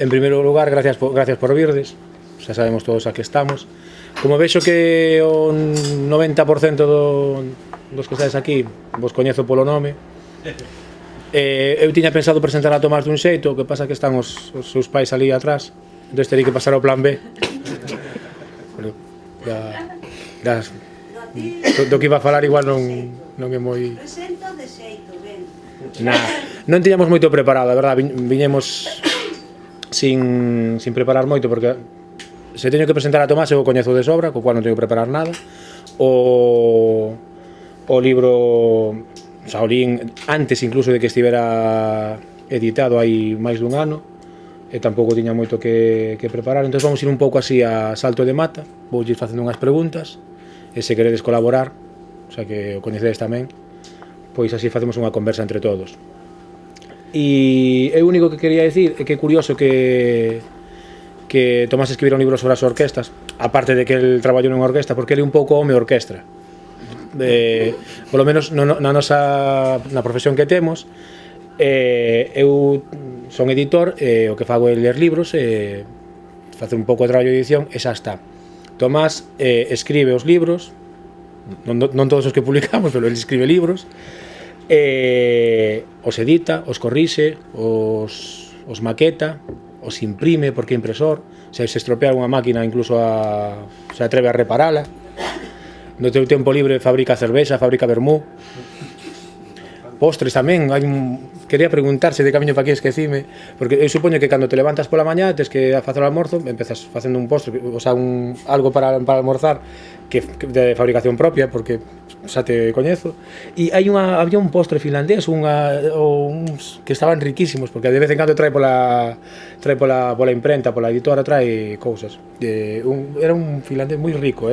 En primeiro lugar, gracias por virdes. Xa sabemos todos a que estamos. Como vexo que o 90% dos que estáis aquí vos coñezo polo nome, eu tiña pensado presentar a Tomás dun xeito, o que pasa que están os seus pais ali atrás, entón teria que pasar ao plan B. Do que iba a falar igual non é moi... Presento de xeito, ben. Non tiñamos moito preparado, a verdade, viñemos sin preparar moito, porque se teño que presentar a Tomás eu o coñezo de sobra, co cual non teño que preparar nada. O libro xa o lín antes incluso de que estivera editado hai máis dun ano, e tampouco tiña moito que preparar, entón vamos ir un pouco así a salto de mata, vou ir facendo unhas preguntas, e se queredes colaborar, o sea que o coñecedes tamén, pois así facemos unha conversa entre todos. E o único que quería dicir é que é curioso que Tomás escribira un libro sobre as orquestas, aparte de que el traballou nunha orquesta, porque ele é un pouco home orquestra. Polo menos na profesión que temos, eu son editor, o que fago é ler libros, facer un pouco de traballo de edición, e xa está. Tomás escribe os libros, non todos os que publicamos, pero ele escribe libros, os edita, os corrixe, os maqueta, os imprime porque é impresor, se estropea unha máquina incluso se atreve a reparala. No teu tempo libre fabrica cervexa, fabrica vermú, postres tamén. Quería preguntarse de camiño para aquí, esquecime, porque eu supoño que cando te levantas pola mañá tes que facer o almorzo, empezas facendo un postre, o sea, algo para almorzar que de fabricación propia, porque xa te coñezo. E había un postre finlandés, uns que estaban riquísimos, porque de vez en cando trae pola imprenta, pola editora, trae cousas. Era un finlandés moi rico,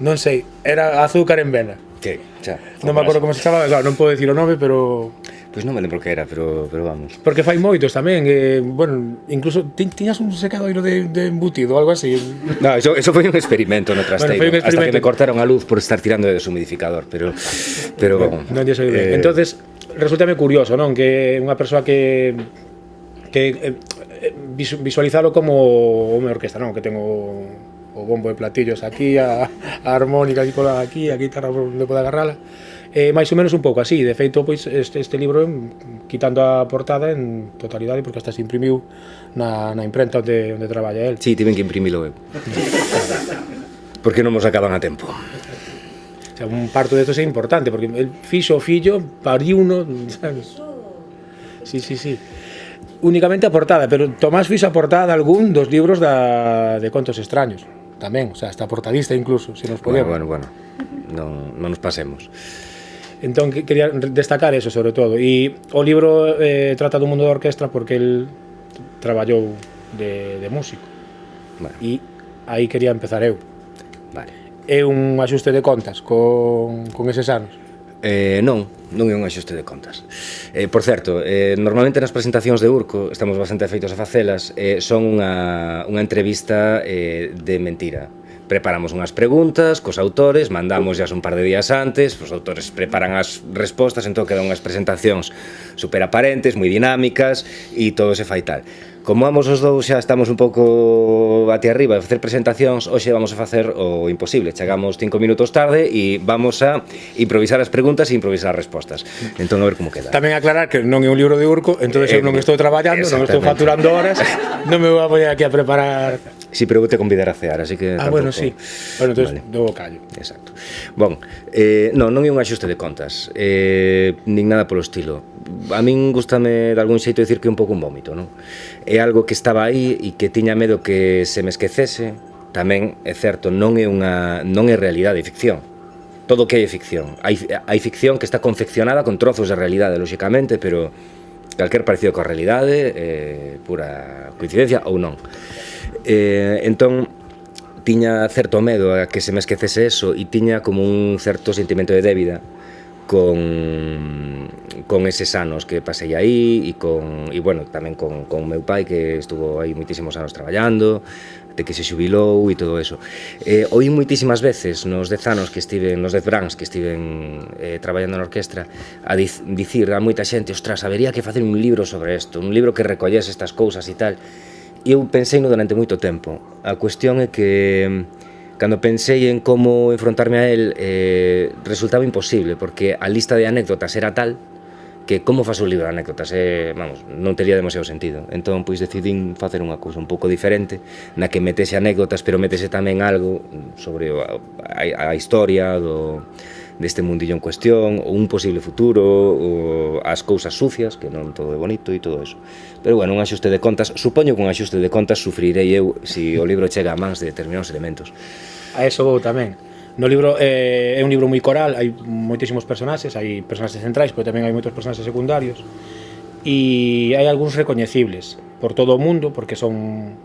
non sei, era azúcar en vena. Que, xa. Non me acordo como se chamaba, claro, non podo dicir o nome, pero... Pois non me lembro que era, pero vamos. Porque fai moitos tamén, bueno, incluso tiñas un secadoiro de embutido ou algo así. No, eso foi un experimento no trasteiro, bueno, hasta que me cortaron a luz por estar tirando de deshumidificador, pero non lle sei ben. Entonces, resultame curioso, non? Que unha persoa que visualizalo como unha orquesta, non? Que tengo o bombo de platillos aquí, a armónica aquí, a guitarra onde pode agarrala, máis ou menos un pouco así. De feito, pois este libro, quitando a portada en totalidade, porque hasta se imprimiu na imprenta onde traballa el. Sí, tiven que imprimilo eu, porque non mo sacaban a tempo. O sea, un parto de estos é importante, porque el fixo o fillo, pariuno, sabes? Sí. Únicamente a portada, pero Tomás fixo a portada de algún dos libros de contos extraños tamén, o sea, hasta portadista incluso, se nos podemos. Bueno, non nos pasemos. Entón, quería destacar eso sobre todo. E o libro trata do mundo da orquestra porque el traballou de músico. Vale. E aí quería empezar eu. Vale. É un axuste de contas con eses anos. Non é un axuste de contas. Por certo, normalmente nas presentacións de Urco, estamos bastante afeitos a facelas, son unha entrevista de mentira. Preparamos unhas preguntas cos autores, mandamos un par de días antes, os autores preparan as respostas, entón quedan unhas presentacións super aparentes, moi dinámicas, e todo se fai tal. Como ambos os dous xa estamos un pouco ati arriba de facer presentacións, hoxe vamos a facer o imposible. Chegamos 5 minutos tarde e vamos a improvisar as preguntas e improvisar as respostas. Entón, a ver como queda. Tamén aclarar que non é un libro de Urco, entón eu non estou traballando, non estou facturando horas, non me vou a poñer aquí a preparar... Sí, pero vou te convidar a cear, así que... bueno, sí. Bueno, entón, dou o callo. Exacto. Bon, non é un axuste de contas, nin nada polo estilo. A min gustame de algún xeito dicir que é un pouco un vómito, non? É algo que estaba aí e que tiña medo que se me esquecese. Tamén, é certo, non é realidade, é ficción. Todo o que hai é ficción. Hai ficción que está confeccionada con trozos de realidade, lóxicamente, pero calquer parecido coa realidade pura coincidencia ou non. Entón, tiña certo medo a que se me esquecese eso e tiña como un certo sentimento de débida con con eses anos que pasei aí e bueno, tamén con meu pai que estuvo aí moitísimos anos traballando, de que se xubilou e todo eso. Oí moitísimas veces nos 10 anos que estiven, nos 10 brans que estiven traballando na orquestra, a dicir a moita xente, ostras, habería que facer un libro sobre isto, un libro que recollese estas cousas e tal. E eu pensei no durante moito tempo. A cuestión é que cando pensei en como enfrontarme a él, resultaba imposible, porque a lista de anécdotas era tal que como faz un libro de anécdotas, vamos, non tería demasiado sentido. Entón, pois, decidín facer unha cousa un pouco diferente, na que metese anécdotas, pero metese tamén algo sobre a historia deste mundillo en cuestión, ou un posible futuro, ou as cousas sucias, que non todo é bonito e todo eso. Pero, bueno, un axuste de contas, supoño que un axuste de contas sufrirei eu se o libro chega a mans de determinados elementos. A eso vou tamén. No libro é un libro moi coral, hai moitísimos personaxes, hai personaxes centrais, pero tamén hai moitos personaxes secundarios, e hai algúns recoñecibles por todo o mundo, porque son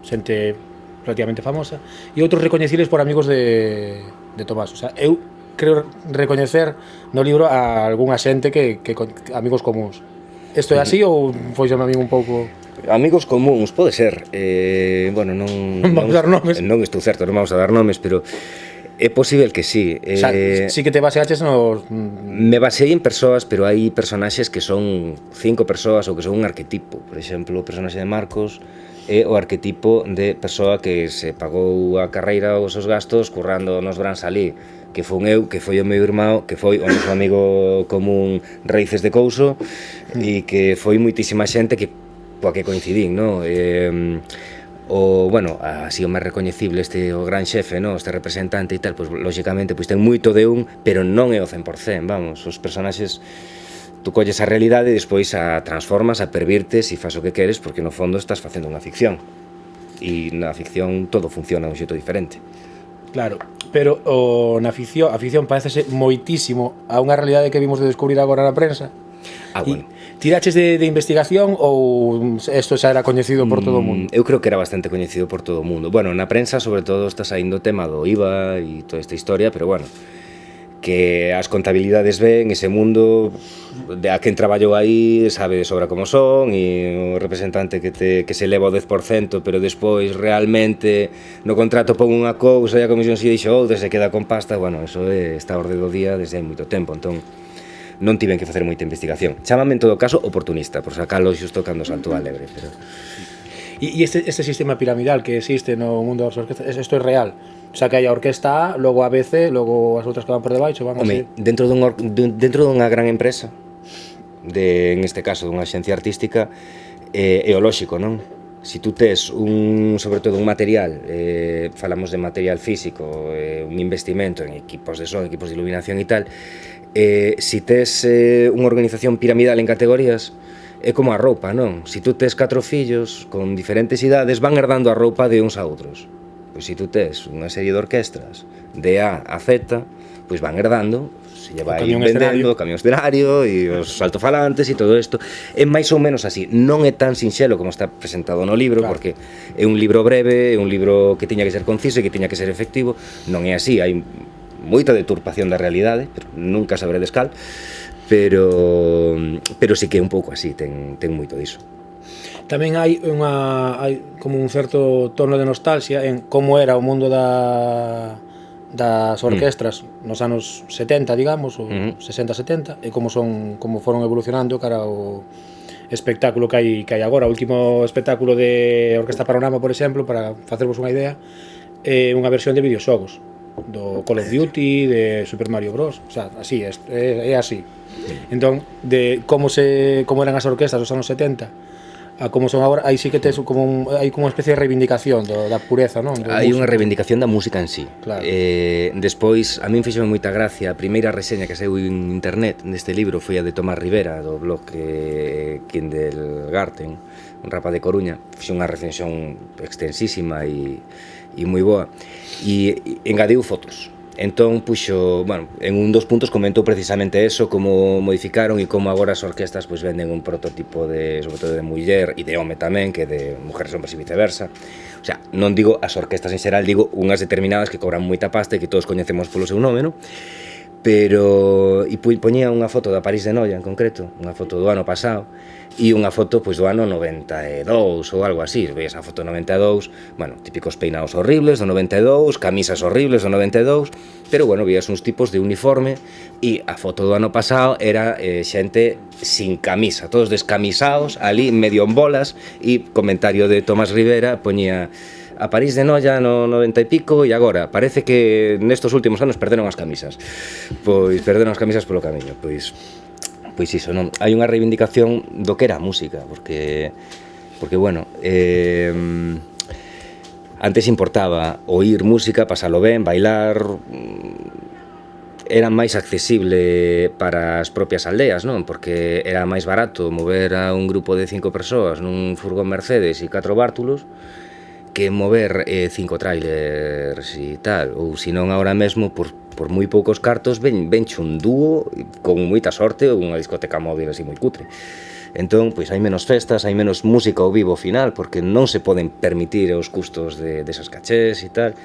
xente relativamente famosa, e outros recoñecibles por amigos de Tomás. O sea, eu creo recoñecer no libro a algunha xente que amigos comuns. Isto é así ou foixeme a mí un pouco... Amigos comuns, pode ser. Bueno, non vamos a dar nomes. Non estou certo, non vamos a dar nomes, pero é posible que sí. O sea, sí que te baseaches nos... Me baseei en persoas, pero hai personaxes que son 5 persoas ou que son un arquetipo. Por exemplo, o personaxe de Marcos é o arquetipo de persoa que se pagou a carreira os seus gastos currando nos brans ali, que foi eu, que foi o meu irmão, que foi o noso amigo común Raíces de Couso, e que foi moitísima xente que coa que coincidín, no? Bueno, así o máis recoñecible, o gran xefe, no? Este representante e tal, pois, lóxicamente, pois ten moito de un, pero non é o 100%, vamos, os personaxes, tú colles a realidade e despois a transformas, a pervirtes e fas o que queres, porque no fondo estás facendo unha ficción, e na ficción todo funciona de un xeito diferente. Claro, pero a ficción parecese moitísimo a unha realidade que vimos de descubrir agora na prensa. Bueno. Tiraches de investigación ou isto xa era coñecido por todo o mundo? Eu creo que era bastante coñecido por todo o mundo. Bueno, na prensa, sobre todo, está saindo o tema do IVA e toda esta historia, pero bueno, que as contabilidades ven ese mundo, de a quen traballou aí sabe de sobra como son, e o representante que se leva o 10%, pero despois realmente no contrato pon unha cousa e a comisión se dixo outra, se queda con pasta. Bueno, eso está a orde do día desde hai moito tempo, entón non tiven que facer moita investigación. Chámame en todo caso oportunista, por sacalo xusto cando saltou a lebre, pero... E este sistema piramidal que existe no mundo das orquestas, isto é real? O sea, que hai a orquesta A, logo a BC, logo as outras que van por debaixo, van así? Dentro dunha gran empresa, en este caso dunha axencia artística, é o lóxico, non? Si tú tes sobre todo un material, falamos de material físico, un investimento en equipos de son, equipos de iluminación e tal, si tes unha organización piramidal en categorías, é como a roupa, non? Si tú tes 4 fillos con diferentes idades, van herdando a roupa de uns a outros. Pois se tú tes unha serie de orquestras de A a Z, pois van herdando, se lle vai vendendo o camión escenario e os altofalantes e todo isto. É máis ou menos así. Non é tan sinxelo como está presentado no libro, claro, porque é un libro breve, é un libro que tiña que ser conciso e que tiña que ser efectivo. Non é así, hai moita deturpación da realidade, pero nunca sabredes cal, pero sí que é un pouco así, ten moito diso. Tamén hai como un certo tono de nostalgia en como era o mundo das orquestras nos anos 70, digamos, ou 60-70, e como foron evolucionando cara ao espectáculo que hai agora. O último espectáculo de Orquesta Panorama, por exemplo, para facervos unha idea, é unha versión de videoxogos do Call of Duty, de Super Mario Bros. O sea, así é así. Entón, de como eran as orquestas dos anos 70 a como son agora, aí sí que tes hai como unha especie de reivindicación da pureza, non? Hai unha reivindicación da música en sí. Claro. Despois, a min fixome moita gracia, a primeira reseña que saiu en internet deste libro foi a de Tomás Rivera, do blog Kindergarten, un rapaz de Coruña. Fixe unha recensión extensísima e moi boa, e engadiu fotos. Entón, puxo, bueno, en un dos puntos comentou precisamente eso, como modificaron e como agora as orquestas pois venden un prototipo sobre todo de muller e de home tamén, que de mujeres hombres e viceversa. O sea, non digo as orquestas en xeral, digo unhas determinadas que cobran moita pasta e que todos coñecemos polo seu nome, non? pero e poñía unha foto da París de Noia en concreto, unha foto do ano pasado e unha foto pois do ano 92 ou algo así. Veis a foto 92, bueno, típicos peinados horribles do 92, camisas horribles do 92, pero bueno, vías uns tipos de uniforme e a foto do ano pasado era xente sin camisa, todos descamisados ali medio en bolas, e comentario de Tomás Rivera poñía: a París de Noia no 90 e pico e agora parece que nestos últimos anos perderon as camisas. Pois perderon as camisas polo camiño. Pois iso, non? Hai unha reivindicación do que era a música, porque bueno, antes importaba oír música, pasalo ben, bailar, era máis accesible para as propias aldeas, non? Porque era máis barato mover a un grupo de 5 persoas nun furgón Mercedes e 4 bártulos que mover 5 trailers e tal, ou senón agora mesmo por moi poucos cartos venche un dúo con moita sorte ou unha discoteca móvil así moi cutre. Entón, pois hai menos festas, hai menos música ao vivo ao final, porque non se poden permitir os custos desas cachés e tal.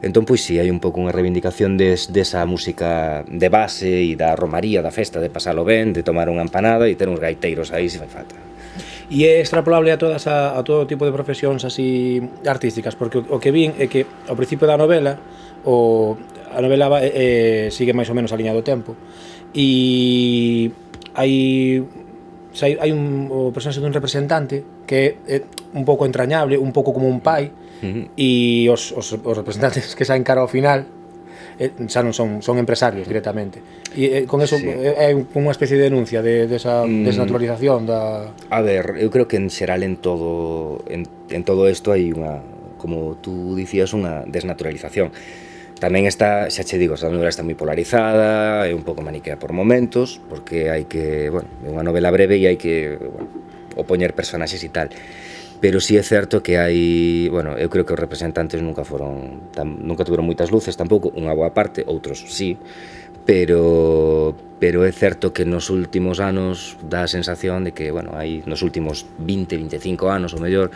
Entón, pois si, hai un pouco unha reivindicación desa música de base e da romaría, da festa, de pasalo ben, de tomar unha empanada e ter uns gaiteiros aí se fai falta. E é extrapolable a todo tipo de profesións así artísticas, porque o que vin é que ao principio da novela a novela sigue máis ou menos a liña do tempo e hai o personaxe dun representante que é un pouco entrañable, un pouco como un pai, e os representantes que saen cara ao final xa non son empresarios directamente, e con eso é unha especie de denuncia desa desnaturalización da... A ver, eu creo que en xeral en todo isto hai unha, como tú dicías, unha desnaturalización. Tamén está, xa che digo, esta novela está moi polarizada, é un pouco maniquea por momentos, porque hai que, bueno, é unha novela breve e hai que, bueno, opoñer personaxes e tal. Pero sí é certo que hai, bueno, eu creo que os representantes nunca tuveron moitas luces tampouco, unha boa parte, outros sí, pero é certo que nos últimos anos dá a sensación de que, bueno, hai nos últimos 20-25 anos ou mellor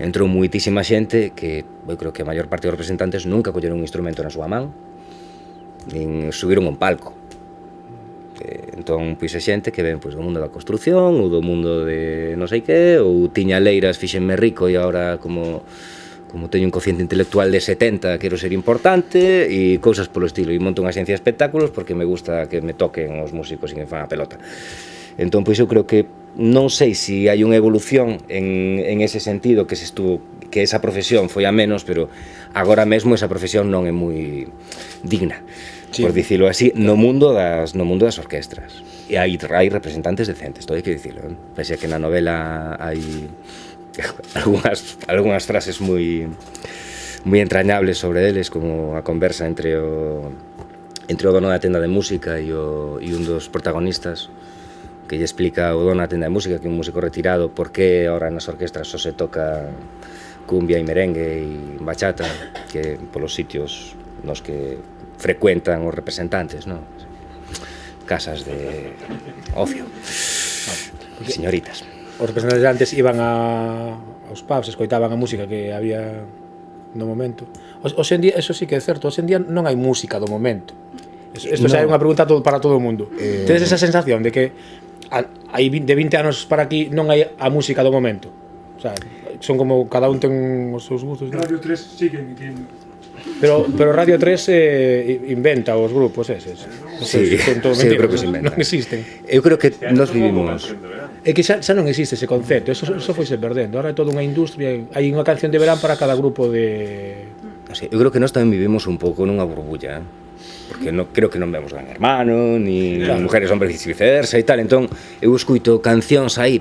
entrou moitísima xente que eu creo que a maior parte dos representantes nunca colleron un instrumento na súa man, nin subiron un palco. Entón, pois é xente que ven pois do mundo da construción ou do mundo de non sei que, ou tiña leiras, fíxenme rico e agora como teño un cociente intelectual de 70 quero ser importante e cousas polo estilo, e monto unha agencia de espectáculos porque me gusta que me toquen os músicos e que me fan a pelota. Entón, pois eu creo que non sei se hai unha evolución en ese sentido, que esa profesión foi a menos, pero agora mesmo esa profesión non é moi digna, por dicilo así, no mundo das orquestras. E hai representantes decentes, todo hai que dicilo, pese a que na novela hai algunhas frases moi entrañables sobre eles, como a conversa entre o dono da tenda de música e un dos protagonistas, que lle explica o dono da tenda de música, que é un músico retirado, por que ahora nas orquestras só se toca cumbia e merengue e bachata, que polos sitios nos que frecuentan os representantes, non? Casas de ocio, señoritas. Os representantes antes iban aos pubs, escoitaban a música que había no momento. Hoxe en día, eso sí que é certo, hoxe en día non hai música do momento. Isto xa é unha pregunta para todo o mundo. Tedes esa sensación de que hai de 20 anos para aquí non hai a música do momento? O sea, son como cada un ten os seus gustos. Radio 3 siguen Pero Radio 3 inventa os grupos eses. Sí, eu creo que se inventa. Non existen. Eu creo que nos vivimos... É que xa non existe ese concepto, eso foise perdendo. Ahora é toda unha industria, hai unha canción de verán para cada grupo de... Eu creo que nós tamén vivimos un pouco nunha burbulla, porque creo que non vemos Gran Hermano, ni Mujeres, Hombres e viceversa e tal, entón eu escuito cancións aí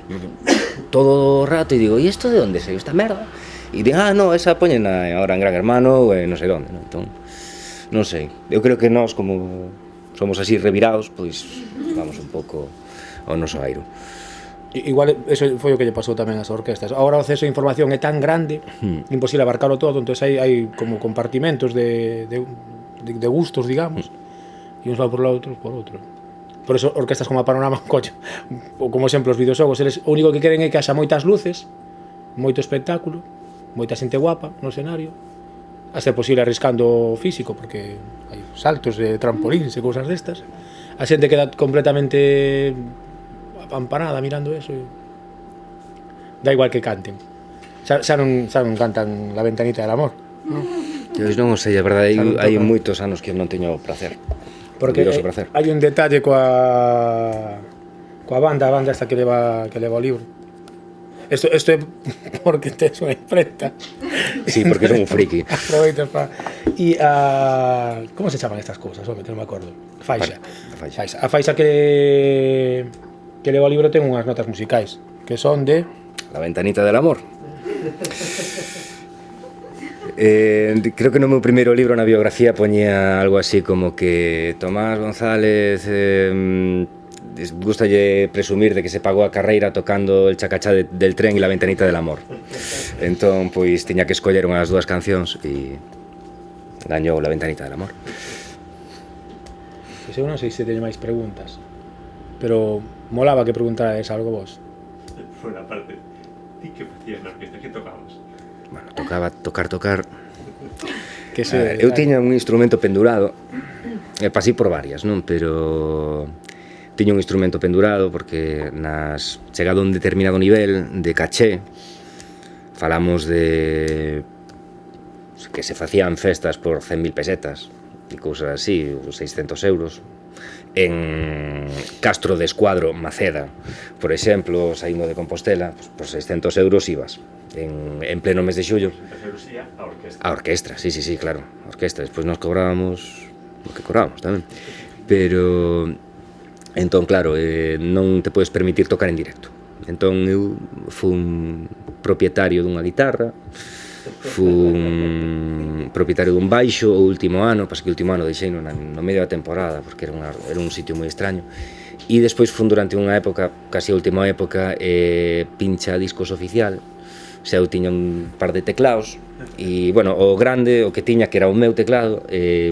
todo o rato e digo, e isto de onde saiu esta merda? E digo, no, esa poñen agora en Gran Hermano ou non sei onde, non? Entón, non sei, eu creo que nós como somos así revirados, pois vamos un pouco ao noso airo. Igual eso foi o que lle pasou tamén ás orquestas. Agora o acceso a información é tan grande, imposible abarcarlo todo, entón hai como compartimentos de gustos, digamos, e uns van por un lado, outros por outro. Por eso orquestas como a Panorama, coño, ou como exemplo os videoxogos, eles o único que queren é que haxa moitas luces, moito espectáculo, moita xente guapa no escenario, a ser posible arriscando o físico, porque hai saltos de trampolíns e cousas destas. A xente queda completamente apampanada mirando eso. Da igual que canten. Xa non cantan La ventanita del amor, non? Eu non o sei, a verdade, hai moitos anos que eu non teño prazer. Porque Prazer. hai un detalle coa banda, a banda esta que leva o libro. Isto é porque tes unha imprenta. Sí, porque son un friki. Aproveitas para... E como se chaman estas cousas? Home, non me acordo. Faixa. A faixa que leva o libro ten unhas notas musicais, que son de... La ventanita del amor. Creo que no meu primeiro libro na biografía poñía algo así como que Tomás González gustalle presumir de que se pagou a carreira tocando el chacachá del tren e La ventanita del amor. Entón, pois, tiña que escoller unhas dúas cancións e gañou La ventanita del amor. Pois eu non sei se teño máis preguntas, pero molaba que preguntarades algo vos. Por a parte, ti que facías na orquesta, que tocabas? Bueno, tocaba tocar. Que se, Eu tiña un instrumento pendurado, pasei por varias, non? Pero tiña un instrumento pendurado porque chegado a un determinado nivel de caché, falamos de que se facían festas por 100.000 pesetas e cousas así, 600 euros, en Castro de Escuadro, Maceda, por exemplo, saindo de Compostela, pues, por 600 euros ibas en pleno mes de xullo. 600 euros ia a orquesta. A orquestra, sí, claro, a orquestra. Despois nos cobrábamos o que cobrábamos tamén. Pero, entón, claro, non te podes permitir tocar en directo. Entón, eu fui propietario dunha guitarra, fui propietario dun baixo o último ano, pasa que o último ano deixei no medio da temporada, porque era un sitio moi extraño. E despois fui durante unha época, casi a última época, pincha discos oficial. Xa eu tiña un par de teclados e, bueno, o grande, o que tiña, que era o meu teclado,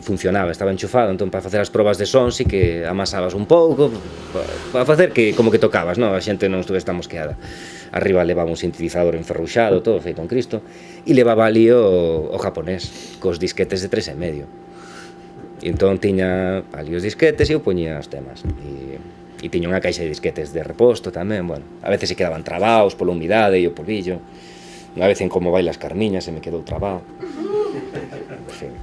funcionaba, estaba enchufado, entón para facer as probas de son sí que amasabas un pouco para facer que como que tocabas, non? A xente non estuvese tan mosqueada. Arriba levaba un sintetizador enferruxado, todo feito en Cristo, e levaba ali o japonés, cos disquetes de 3,5. E entón tiña ali os disquetes e eu poñía os temas. E tiña unha caixa de disquetes de reposto tamén, bueno, a veces se quedaban trabados pola humidade e o polvillo. Unha vez en Como bailas Carmiña se me quedou trabado. En fin,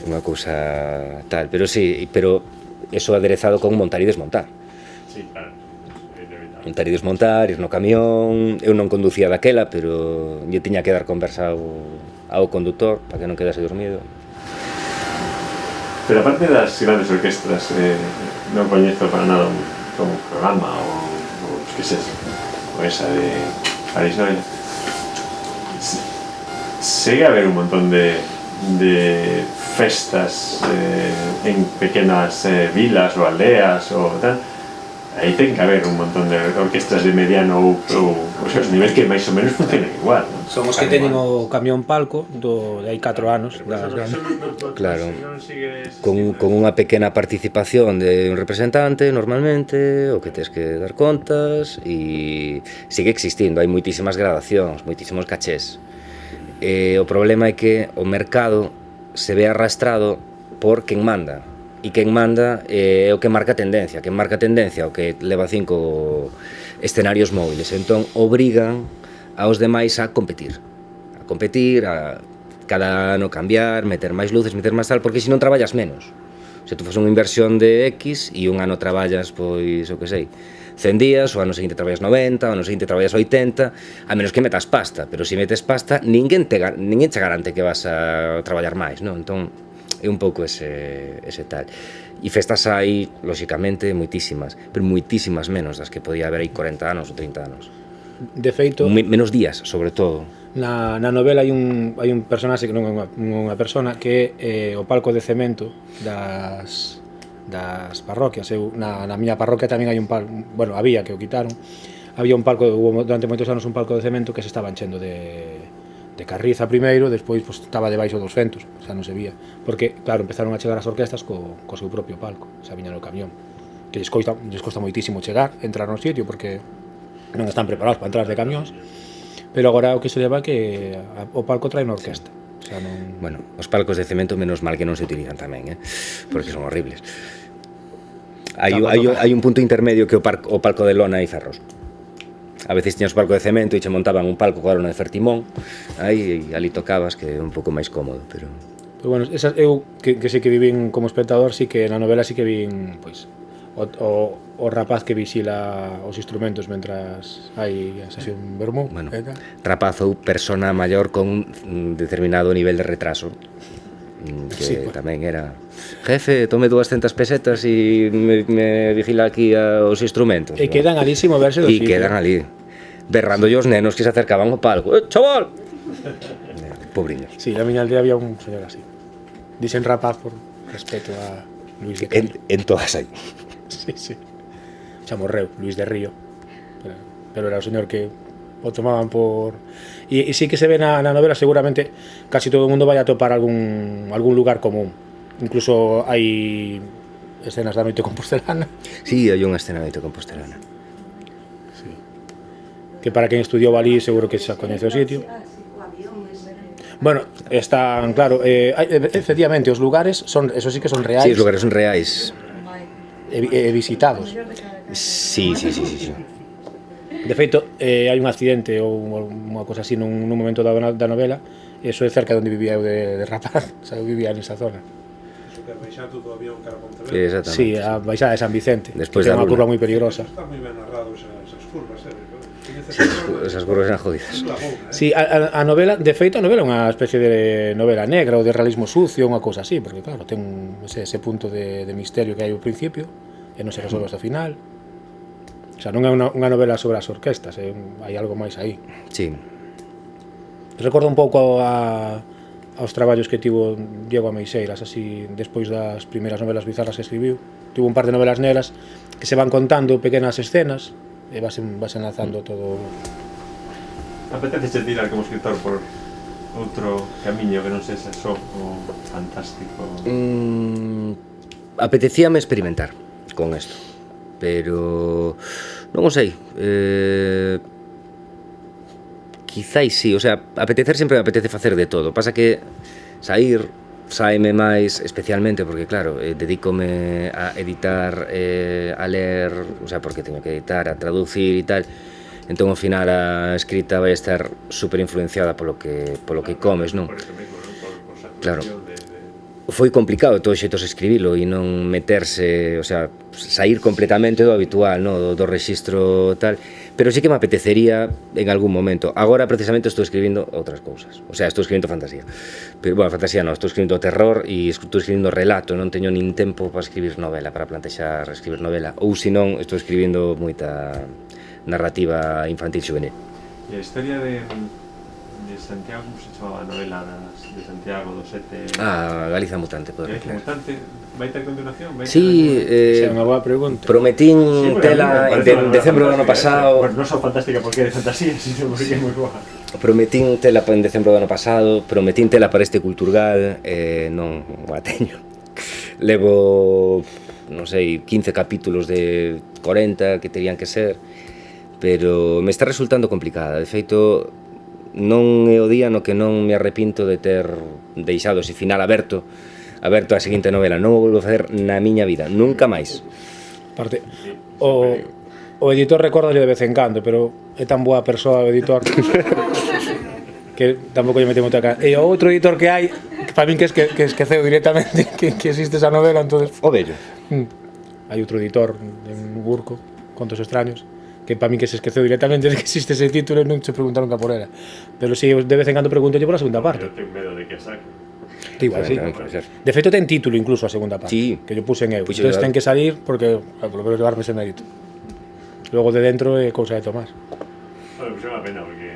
unha cousa tal, pero sí, pero eso aderezado con montar e desmontar. Sí, claro. Montar e desmontar, ir no camión. Eu non conducía daquela, pero lle tiña que dar conversa ao condutor para que non quedase dormido. Pero aparte das grandes orquestras, non coñezo para nada un programa ou que sei, ou esa de Paris Noia. Segue a haber un montón de festas en pequenas vilas ou aldeas ou tal. Aí ten que haber un montón de orquestras de mediano ou sea, os nivel que máis ou menos funcionan igual, non? Son os que teñen o camión palco de hai 4 anos. Claro, con unha pequena participación de un representante normalmente, o que tens que dar contas, e sigue existindo, hai moitísimas gradacións, moitísimos cachés. O problema é que o mercado se ve arrastrado por quen manda, e quen manda é o que marca tendencia, o que leva 5 escenarios móviles, entón obrigan aos demais a competir, a cada ano cambiar, meter máis luces, meter máis tal, porque se non traballas menos. Se tú fas unha inversión de X e un ano traballas, pois, o que sei, 100 días, o ano seguinte traballas 90, o ano seguinte traballas 80, a menos que metas pasta, pero se metes pasta, ninguén che garante que vas a traballar máis, non? Entón, é un pouco ese tal. E festas hai, lóxicamente, moitísimas, pero moitísimas menos das que podía haber aí 40 anos ou 30 anos. De feito, menos días, sobre todo. Na novela hai un personaxe que non é unha persona, que é o palco de cemento das parroquias. Na miña parroquia tamén hai un palco, bueno, había, que o quitaron, había un palco, hubo durante moitos anos un palco de cemento que se estaba enchendo de carriza primeiro, despois pues, estaba debaixo dos fentos, xa non se vía, porque, claro, empezaron a chegar as orquestas co seu propio palco, xa viñan no camión, que lles costa moitísimo chegar, entrar no sitio, porque non están preparados para entrar de camións, pero agora o que se leva é que o palco trae unha orquesta. sea, non... Bueno, os palcos de cemento menos mal que non se utilizan tamén, porque son horribles. Hai un punto intermedio que o palco de lona e ferros. A veces tiñas palco de cemento e che montaban un palco con lona de fertimón, aí ali tocabas, que é un pouco máis cómodo, pero bueno, eu que sí que vivín como espectador, sí que na novela sí que vin, pois, o rapaz que visila os instrumentos mentras hai a sesión vermú. bueno, rapaz ou persona maior con un determinado nivel de retraso, que Sí, tamén era jefe, tome 200 pesetas e me vigila aquí os instrumentos. E quedan ali sin moverse do E sitio. quedan ali berrando os nenos que se acercaban ao palco. Chaval! Pobriños. Sí, na miña aldea había un señor así. Dicen rapaz por respeto a Luis de Río. En todas hai. Sí, sí. Xa morreu, Luis de Río. Pero era o señor que o tomaban por... E sí que se ve na novela, seguramente casi todo o mundo vai a topar algún lugar común. Incluso hai escenas da noite compostelana. Sí, hai unha escena de compostelana. Sí. Que para quen estudiou ali seguro que xa coñece o sitio. O avión ese. Bueno, están, claro, efectivamente, os lugares son, eso sí que son reais. Sí, os lugares son reais. E visitados. Sí. De feito, hai un accidente ou unha cosa así nun momento da novela, e iso é cerca onde vivía eu de rapaz, o sea, eu vivía nesa zona. Iso que é baixando do avión cara a Pontevedra. Exactamente. Sí, a baixada de San Vicente, Despois que ten da unha luna. curva moi peligrosa. Está moi ben narrado esas curvas, Esas curvas eran jodidas. Sí, a novela, de feito, a novela é unha especie de novela negra ou de realismo sucio, unha cousa así, porque claro, ten ese punto de misterio que hai ao principio, e non se resolve hasta o final. O sea, non é unha novela sobre as orquestas, hai algo máis aí. Sí. Recordo un pouco aos traballos que tivo Diego Ameixeiras, así, despois das primeiras novelas bizarras que escribiu. Tivo un par de novelas negras que se van contando pequenas escenas e vas enlazando todo. Apetece tirar como escritor por outro camiño que non sexa só o fantástico? Apetecíame experimentar con isto, pero non o sei. Quizáis sí, o sea, apetecer sempre me apetece facer de todo. Pasa que saime máis, especialmente porque, claro, dedícome a editar, a ler, o sea, porque teño que editar, a traducir e tal. Entón, ao final, a escrita vai estar super influenciada polo que comes, non? Por eso mesmo, non? Por Claro. saturación de... Foi complicado de todos os xeitos escribilo e non meterse, o sea, sair completamente do habitual, no, do rexistro tal, pero sí que me apetecería en algún momento. Agora precisamente estou escribindo outras cousas. O sea, estou escribindo fantasía. Pero bueno, fantasía non, estou escribindo terror e estou escribindo relato, non teño nin tempo para escribir novela, para plantexar escribir novela, ou senón estou escribindo moita narrativa infantil juvenil. E a historia de Santiago, como se chamaba a novela de Santiago, do Sete... Galiza Mutante, poder Galicia Mutante, vai ter continuación? Sí, Esa é unha boa pregunta. prometín tela en decembro do ano pasado. Bueno, non son fantástica porque é de fantasía, sino porque é moi boa. Prometín tela en decembro do ano pasado, prometín tela para este Culturgal, non a teño. Levo, non sei, 15 capítulos de 40 que terían que ser, pero me está resultando complicada. De feito, non é o día no que non me arrepinto de ter deixado ese final aberto a seguinte novela. Non o volvo a facer na miña vida, nunca máis. Parte, o editor recórdalle de vez en cando, pero é tan boa persoa o editor que tampouco lle mete moita cara. E o outro editor que hai, que para min que esqueceu directamente que existe esa novela, entonces O bello. hai outro editor en Urco, Contos Extraños, que para min que se esqueceu directamente de que existe ese título e non se preguntaron nunca por ela. Pero si, de vez en cando pregunto por a segunda parte. Eu tengo medo de que saque. Igual, sí. Puede ser. De feito ten título incluso a segunda parte, Sí. que yo puse en eu. Puxe Entonces eu. ten que salir porque, por lo menos, llevarme ese mérito. Logo de dentro é cousa de Tomás. Bueno, pues é unha pena porque...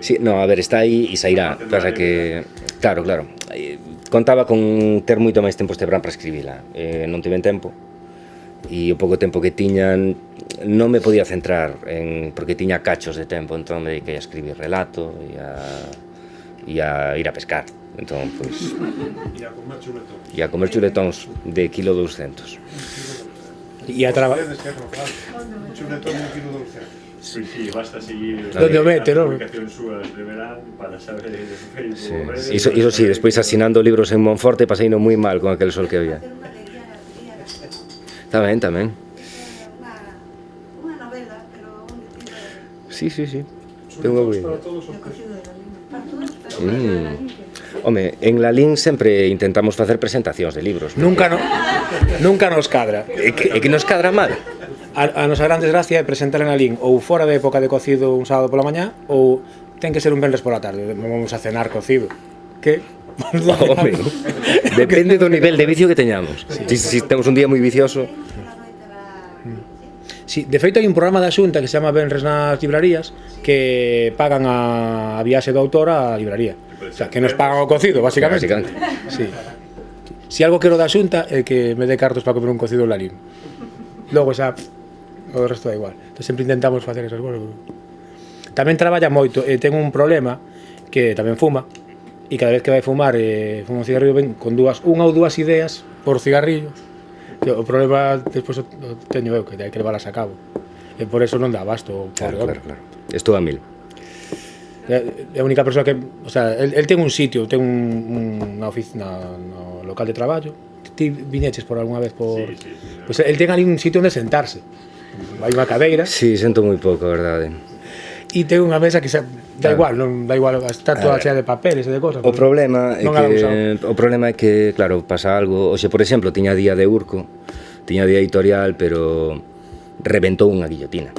Sí, no, a ver, está aí e sairá. Pasa que, claro, contaba con ter moito máis tempo este verán para escribila. Non tiven tempo. E o pouco tempo que tiñan non me podía centrar porque tiña cachos de tempo, entón me dediquei a escribir relato e a ir a pescar. Entón, pois, E a comer chuletón. e a comer chuletóns de kilo 200. E a traba... Tedes que é normal. Un chuletón de 1 kilo 200. Sí, basta seguir Donde o mete, non? publicacións súas de verán para saber de Facebook, Sí. redes, Iso sí, despois asinando libros en Monforte paseino moi mal con aquel sol que había. Hacer unha alegría Tamén, tamén. unha novela, pero onde tiver Sí, sí, sí. Tengo Chuletón que... para todos os para precios. todos, pero Home, en Lalín sempre intentamos facer presentacións de libros. Nunca nos cadra. É que nos cadra mal. A nosa gran desgracia é presentar en Alín ou fora de época de cocido un sábado pola mañá ou ten que ser un venres pola tarde, vamos a cenar cocido. Que? Home, depende do nivel de vicio que teñamos. Si temos un día moi vicioso, pola noite va... Sí, de feito hai un programa da Xunta que se chama Venres nas librarías que pagan a viaxe do autor á libraría. O sea, que nos pagan o cocido, basicamente. Sí. Si algo quero da Xunta é que me dé cartos para comer un cocido en Lalín. Logo xa o resto da igual. Entón sempre intentamos facer esas cosas. Tamén traballa moito e ten un problema que tamén fuma e cada vez que vai fumar fuma un cigarrillo ven con unha ou dúas ideas por cigarrillo. O problema despois o teño eu, que hai que levalas a cabo. E por eso non dá abasto. claro. Estou a 1000. É a única persoa que, o sea, el ten un sitio, ten unha oficina no local de traballo. Ti viñeches por algunha vez por... Sí. Pois el ten ali un sitio onde sentarse. Hai unha cadeira Sí, sento moi pouco, a verdade. e ten unha mesa que dá igual, non dá igual, está toda chea de papeles e de cosas. O problema é non a que, claro, pasa algo. Oxe, por exemplo, tiña día de Urco, tiña día editorial, pero reventou unha guillotina.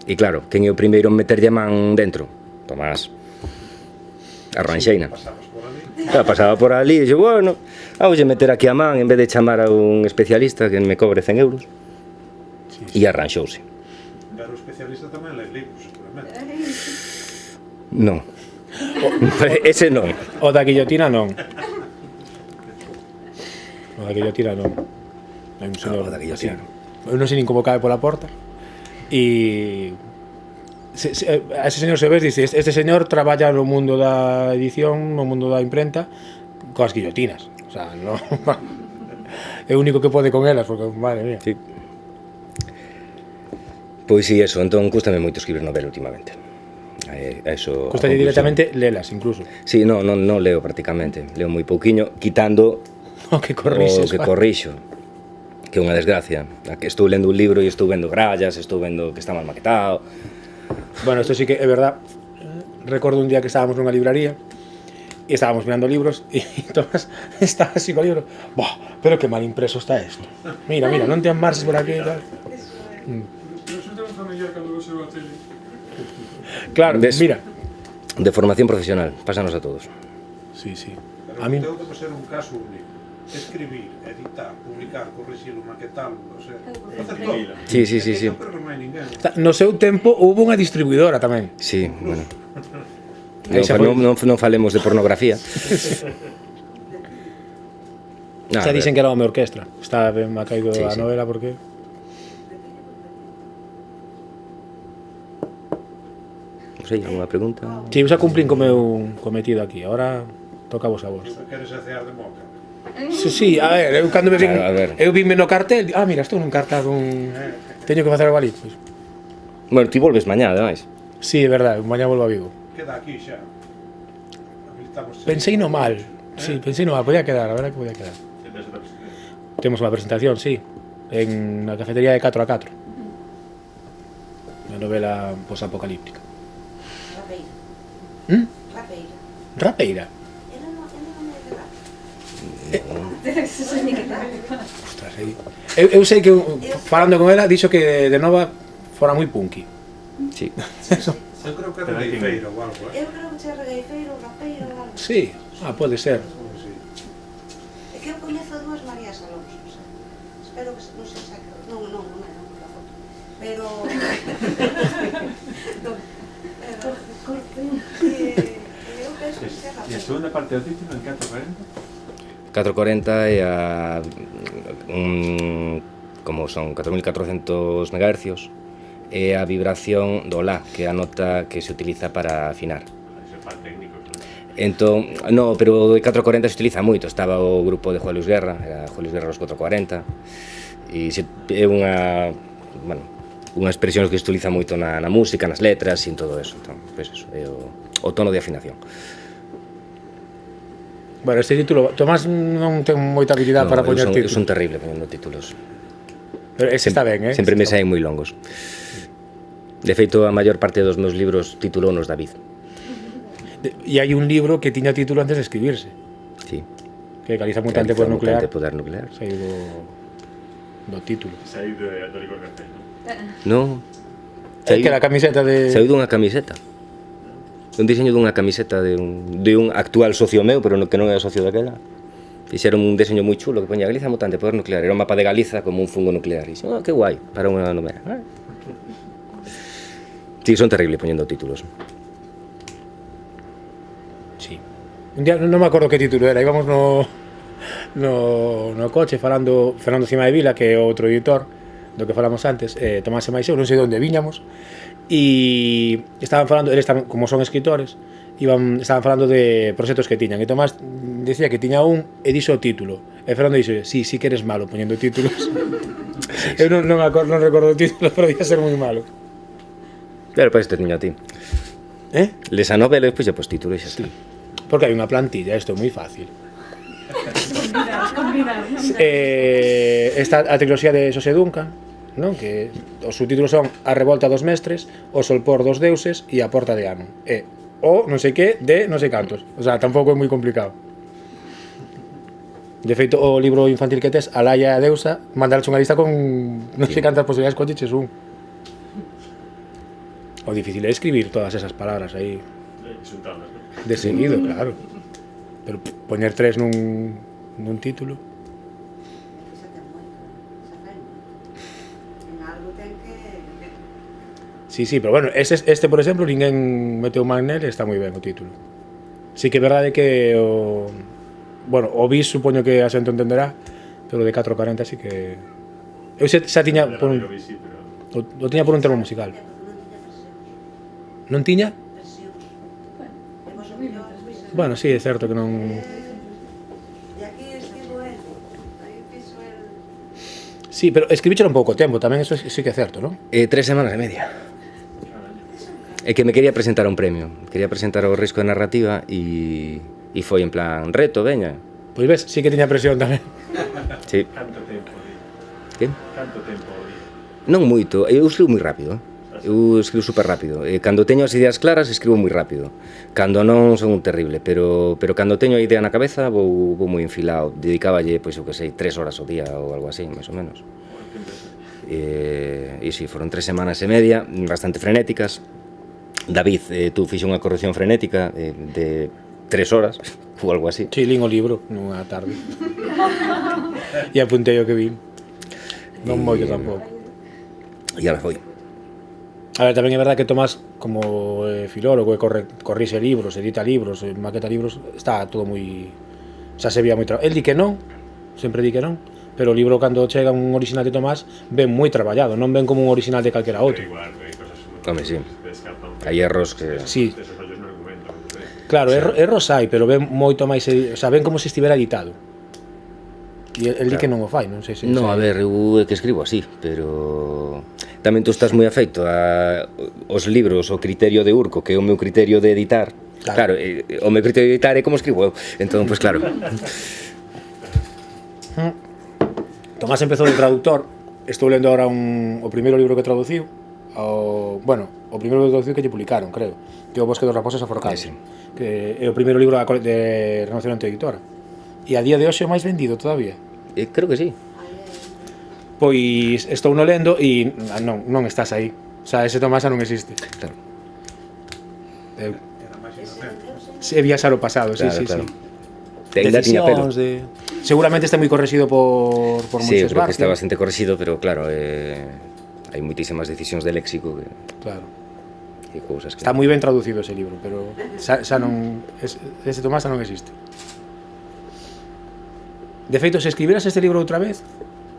E claro, quen é o primeiro en meterlle a man dentro? Tomás. Arranxeina. Pasamos por ali. Claro, pasaba por ali e dixo, bueno, voulle meter aquí a man en vez de chamar a un especialista que me cobre 100 euros. E arranxouse. Pero o especialista tamén lê libros, seguramente. Non. Ese non. O da guillotina non. O da guillotina non. Hai un señor... O da guillotina. Eu non sei nin como cabe pola porta. E... a ese señor se ves, dice, este señor traballa no mundo da edición, no mundo da imprenta, coas guillotinas. O sea, non... é o único que pode con elas, porque, madre mía. Sí. Pois si, eso, entón cústame moito escribir novela últimamente. Eso, Custalle directamente lelas, incluso. Sí, non leo prácticamente, leo moi pouquiño, quitando O que corrixes. o que corrixo, que é unha desgracia. A que estou lendo un libro e estou vendo grallas, estou vendo que está mal maquetado. Bueno, esto sí que é verdad. Recordo un día que estábamos nunha libraría e estábamos mirando libros e Tomás estaba así co libro. Buah, pero que mal impreso está esto. Mira, non te amarses por aquí e tal. Pero eso tamén foi mellor cando vos a tele. Claro, ¿Ves? mira. De formación profesional, pásanos a todos. Sí, sí. Pero A mí teu debe ser un caso único. Escribir, editar, publicar, corrixilo, maquetalo, o sea, facer todo. Sí. Eu creo que non hai ninguén. no seu tempo houve unha distribuidora tamén. Sí, bueno. Aí xa foi. Non falemos de pornografía. Xa dixen que era unha orquestra. Está ben, me ha caído Sí, a sí. novela porque... Non sei, alguna pregunta? Si, eu xa cumplín co meu cometido aquí. Ahora toca vos a vos. Queres acear de moca? Sí, a ver, eu cando me vin... Claro, a ver. Eu vime no cartel, mira, estou nun cartel teño que facer algo ali, pois. Bueno, ti volves mañá, ademais. Sí, é verdade, mañá volvo a Vigo. Queda aquí xa. Habilitamos. Pensei no mal. Sí, pensei no mal, podía quedar, a verdade que podía quedar. Temos unha presentación, sí, en na cafetería de 4 a 4. Unha novela posapocalíptica. Rapeira. Rapeira. Rapeira. Ela non é de rap. Ostras, eu sei que falando con ela dixo que de nova fora moi punky. Sí. Eu creo que é regueifeiro ou algo, Eu creo que é regueifeiro, rapeiro ou algo. Sí, pode ser. Sí. É que eu coñezo dúas Marías Alonso, o sea, espero que non se saque. Non é a foto. Pero... eu penso que é E a rapeiro. segunda parte do título en 440? 440 é a como son 4400 MHz, é a vibración do La, que é a nota que se utiliza para afinar. Ese para técnicos, non? Entón, no, pero o de 440 se utiliza moito. Estaba o grupo de Juan Luis Guerra, era Juan Luis Guerra los 440. E é unha, bueno, unha expresión que se utiliza moito na música, nas letras e en todo eso. Entón, pois eso, é o tono de afinación. Bueno, este título, Tomás non ten moita habilidade para poñer eu títulos. son terrible poñendo títulos. Pero ese está ben, Sempre me saen moi longos. De feito, a maior parte dos meus libros titulounos David. E hai un libro que tiña título antes de escribirse, Sí. que Caliza mutante poder nuclear. Poder nuclear. Saiu do título. Saído de Atólico Café, non? Non. É que era a camiseta de... Saiu dunha camiseta. Un diseño dunha camiseta de un actual socio meu, pero que non é socio daquela. Fixeron un diseño moi chulo que poña Galiza mutante poder nuclear. Era un mapa de Galiza como un fungo nuclear. E dixen, que guai, para unha novela. Sí, son terrible poñendo títulos. Sí. Un día non me acordo que título era, íbamos no coche falando Fernando Cima de Vila, que é outro editor do que falamos antes, Tomás e máis eu, non sei de onde viñamos, e estaban falando, eles tamén, como son escritores, estaban falando de proxectos que tiñan, e Tomás decía que tiña un e dixo o título, e Fernando dixo, sí que eres malo poñendo títulos. Eu non recordo o título, pero debía ser moi malo. Pero para isto tiño a ti. Les a novela e despois xa pos título e xa está. Porque hai unha plantilla, isto é moi fácil. Está a triloxía de Xosé Duncan, non? Que os subtítulos son A revolta dos mestres, O solpor dos deuses e A porta de Ano. O non sei que de non sei cantos. O sea, tampouco é moi complicado. De feito, o libro infantil que tes, A Laia e a Deusa, mandarche unha lista con non sei cantas posibilidades, cochiches un. O difícil é escribir todas esas palabras aí Xuntadas, non? de seguido, claro. Pero poñer tres nun título. Esa ten moito, esa ten moito. En algo ten que... Sí, pero bueno, este por exemplo, ninguén meteu man nel e está moi ben o título. Sí que é verdade que o bis supoño que a xente entenderá, pero de 440 sí que... Eu xa tiña por un... O tiña por un termo musical. Non tiña? Bueno, sí, é certo que non... E aquí estivo el, aí fixo el... Sí, pero escribíchelo un pouco tempo, tamén eso sí que é certo, non? 3 semanas e media. É que me quería presentar un premio. Quería presentar o risco de narrativa e foi en plan reto, veña. Pois ves, sí que tiña presión tamén. Sí. Canto tempo, di? Que? Canto tempo, di? Non moito, eu escribo moi rápido. Eu escribo super rápido. Cando teño as ideas claras, escribo moi rápido. Cando non, son un terrible, pero cando teño a idea na cabeza, vou moi enfilado. Dedicáballe, pois, eu que sei, 3 horas ao día ou algo así, máis ou menos. E si, foron 3 semanas e media, bastante frenéticas. David, tú fixe unha corrección frenética de 3 horas, ou algo así. Sí, lín o libro nunha tarde. E apuntei o que vi. Non moito tampouco. E ala foi. A ver, tamén é verdade que Tomás, como filólogo, corrixe libros, edita libros, maqueta libros, está todo moi... xa se vía moi traballado. El di que non, sempre di que non, pero o libro cando chega un original de Tomás ven moi traballado, non ven como un original de calquera outro. Igual, hai cosas Home, sí. descartan. Hai erros que... Sí, Esos ollos non argumentan. claro, erros hai, pero ven moito máis, o sea, ven como se estivera editado. E el di que non o fai, non sei se... No, a ver, eu é que escribo así, pero tamén tú estás moi afeito a os libros, o criterio de Urco, que é o meu criterio de editar. Claro, o meu criterio de editar é como escribo eu. Entón, pois claro. Tomás empezou de traductor, estou lendo agora o primeiro libro que traduciu, o primeiro libro que traduciu que lle publicaron, creo, que é O bosque dos raposas aforcados, Sí. que é o primeiro libro de Renovación Editora. E a día de hoxe é o máis vendido todavía. Creo que sí. Pois estou no lendo e non estás aí. O sea, ese Tomás xa non existe. Claro. Era máis inocente. É viaxar ao pasado, Claro, sí. claro. Ainda tiña pelo. Seguramente está moi correxido por Sí, Moisés creo que está Barcia. bastante correxido, pero claro, hai moitísimas decisións de léxico que Claro. e cousas que... Está moi ben traducido ese libro, pero xa non... Ese Tomás xa non existe. De feito, se escribiras este libro outra vez,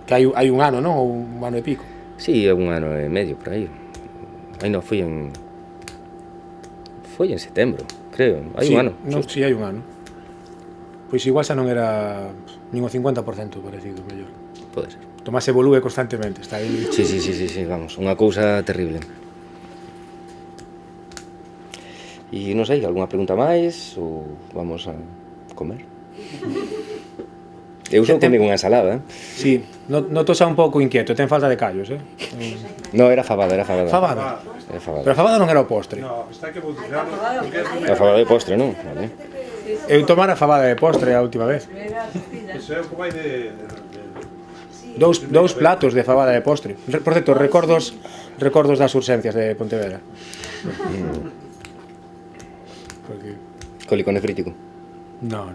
que hai un ano, non? Ou un ano e pico. Sí, é un ano e medio por aí. Aí non, foi en setembro, creo. Hai un ano. Sí, hai un ano. Pois igual xa non era nin o 50% parecido, mellor. Pode ser. Tomás evolúe constantemente, está aí. Sí, vamos, unha cousa terrible. E non sei, algunha pregunta máis ou vamos a comer? Eu só comi unha ensalada, Sí, noto xa un pouco inquieto, ten falta de callos, No, era fabada, era fabada. Fabada. Era fabada. Pero a fabada non era o postre. No, está que vou tirar, porque Era fabada de postre, non? Vale. Eu tomara fabada de postre a última vez. ese é o que vai de Dous platos de fabada de postre. Por certo, recordos das urxencias de Pontevedra. Porque... Cólico nefrítico. No.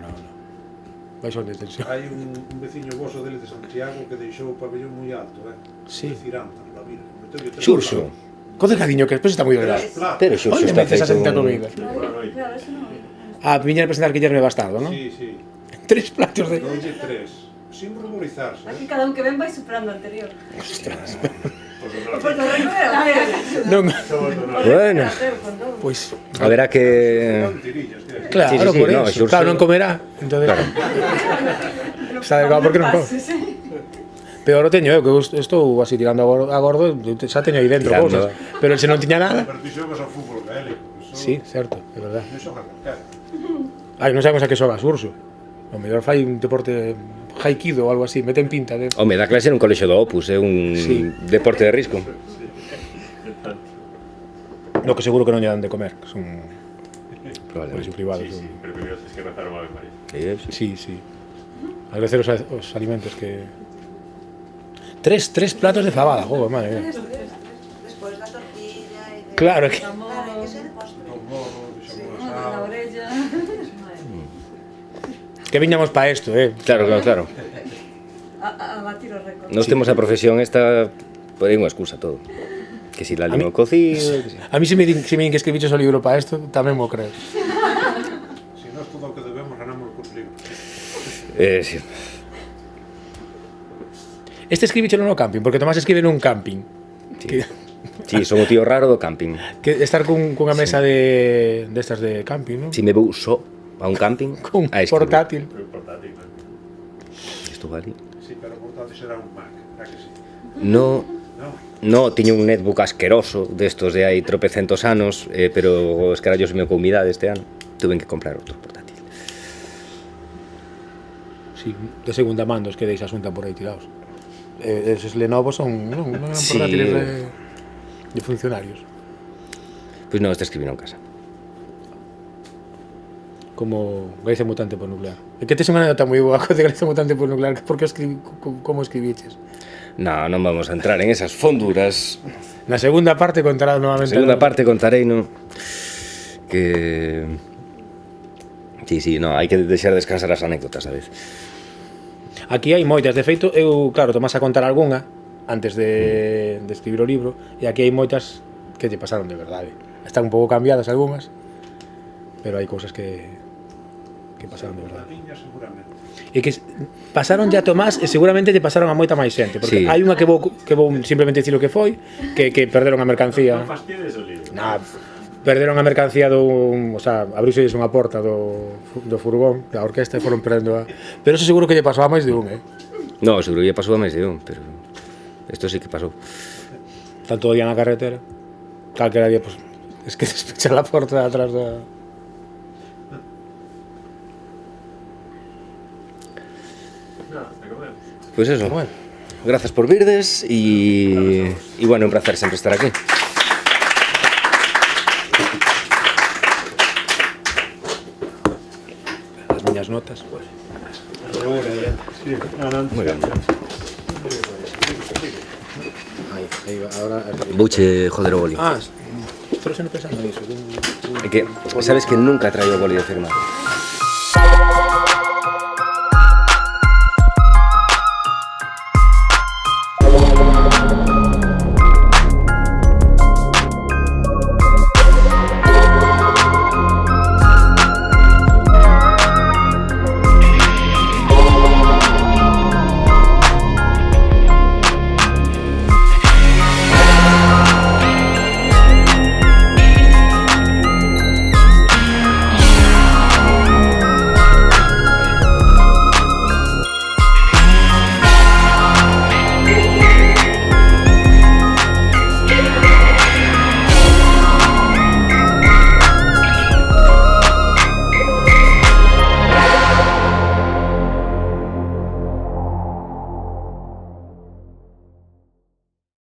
Baixón de tensión. Hai un veciño voso dele de Santiago que deixou o pabellón moi alto, Sí. Ciranta, la mira. Xurxo. Co delgadinho que despois está moi delgado. Pero Xurxo Onde está metes esa feito santa comida? Viña a presentar Guillerme Bastardo, non? Sí. 3 platos de... Doulle 3. Sin ruborizarse, Aquí cada un que ven vai superando o anterior. Non, Bueno, pois... haberá que... Son tirillas, que é. Claro, Sí, por no, eso. Xurxo- Claro, non comerá. Entonces, está delgado porque non come. Peor o teño eu, que eu estou así tirando a gordo, xa teño aí dentro Tirando. cousas. Pero el se non tiña nada... Pero ti xogas ao fútbol gaélico. Sí, certo, é verdad. Non xoga calquera. Ai, non sabemos a que xoga Xurxo. O mellor fai un deporte haikido ou algo así, meten pinta de... Home, da clase nun colexio do Opus, é un Sí. deporte de risco. No, que seguro que non lle dan de comer, que son colexios Probablemente. privados. Sí, pero primero tienes que rezar una Ave María. Sí. Agradecer os alimentos que... Tres platos de fabada, joder, madre mía. Despois da tortilla e de... Claro que... Claro, que ser de postre. Non mono, deixamos Na asado. orella. Que viñamos pa isto, Claro. A batir o récord. Nos temos a profesión esta, é unha excusa todo. Que si la limo cocido... que si- A mí se me din que escribiches o libro pa isto, tamén mo creo. Si nós todo o que debemos ganamos cos libros. Sí. Este escribichelo no camping, porque Tomás escribe nun camping. Sí. Sí, son o tío raro do camping. Que estar cunha mesa de destas de camping, non? Si me vou só a un camping, Cun a escribir. portátil. Muy portátil, ¿no? Estuvo ali. Sí, pero por tanto será un Mac, a que sí. No, No, tiño un netbook asqueroso destos de hai tropecentos anos, pero os carallos me comunidade este ano. Tuven que comprar outro portátil. Sí, de segunda mano, os que deixa asunta por aí tirados. Esos Lenovo son non eran Sí. portátiles de funcionarios. Pois non, este escribino en casa. Como Galicia Mutante por Nuclear. É que tes unha anécdota moi boa de Galicia Mutante por Nuclear, que por que como escribiches? Non vamos a entrar en esas fonduras. Na segunda parte contará Na novamente. segunda parte contarei, no, que... Sí, no, hai que deixar descansar as anécdotas a vez. Aquí hai moitas, de feito, eu, claro, tomás a contar algunha antes de escribir o libro, e aquí hai moitas que te pasaron de verdade. Están un pouco cambiadas algunhas, pero hai cousas que pasaron de a verdade. niña seguramente. E que pasaron ya a Tomás e seguramente te pasaron a moita máis xente, porque Sí. hai unha que vou simplemente dicir o que foi, que perderon a mercancía. No fastidies el libro. Nah, perderon a mercancía o sea, abriuxelles unha porta do furgón da orquesta e foron perdendo a... Pero eso seguro que lle pasou a máis de un, No, seguro que lle pasou a máis de un, pero... Isto sí que pasou. Tanto o día na carretera, calquera día, pues, es que despecha la porta de atrás da... No, de comer. Pois eso. Bueno. Gracias por virdes e bueno, un placer sempre estar aquí. As miñas notas, pues. Moi ben. Aí va, ahora... Vouche joder o boli. Ah, pero se non pensando nisso. É que, sabes que nunca traio o boli de firmar.